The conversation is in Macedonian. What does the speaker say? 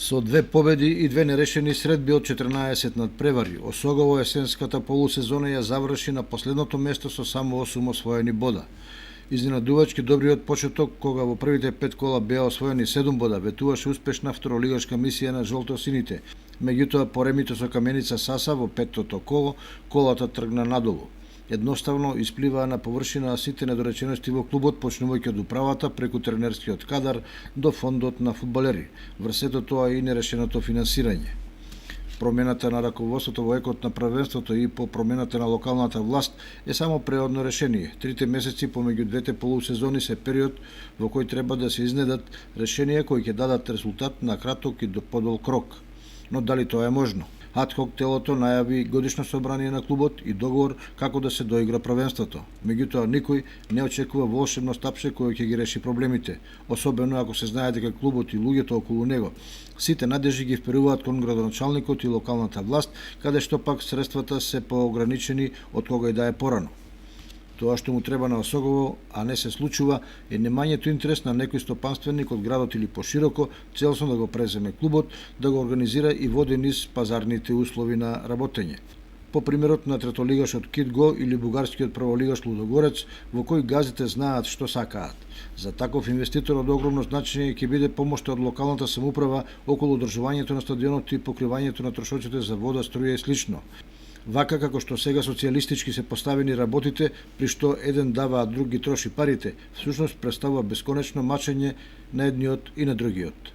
Со 2 победи и 2 нерешени средби од 14 надпревари, Осогово есенската полусезона ја заврши на последното место со само 8 освоени бода. Изненадувачки добриот почеток, кога во првите 5 кола беа освоени 7 бода, ветуваше успешна второлигашка мисија на жолтосините. Меѓутоа, поремито со Каменица Саса во петтото коло, колата тргна надолу. Едноставно испливаа на површина сите недоречености во клубот, почнувајќи од управата преку тренерскиот кадар до фондот на фудбалери, врз сето тоа и нерешеното финансирање. Промената на раководството во екот на првенството и по промената на локалната власт е само преодно решение. 3 месеци помеѓу двете полусезони се период во кој треба да се изнедат решенија кои ќе дадат резултат на краток и подолг рок. Но дали тоа е можно? Адхок телото најави годишно собрание на клубот и договор како да се доигра првенството. Меѓутоа, никој не очекува волшебно стапче кој ќе ги реши проблемите, особено ако се знае дека клубот и луѓето околу него сите надежи ги вперуваат кон градоначалникот и локалната власт, каде што пак средствата се поограничени од кога и да е порано. Тоа што му треба на Осогово, а не се случува, е немањето интерес на некој стопанственик од градот или пошироко, целосно да го преземе клубот, да го организира и води низ пазарните услови на работење. По примерот на третолигашот Китго или бугарскиот прволигаш Лудогорец, во кој газите знаат што сакаат. За таков инвеститор од огромно значење ќе биде помошта од локалната самоуправа околу одржувањето на стадионот и покривањето на трошоците за вода, струја и слично. Вака како што сега социјалистички се поставени работите, при што еден дава, а друг ги троши парите, всушност представува бесконечно мачење на едниот и на другиот.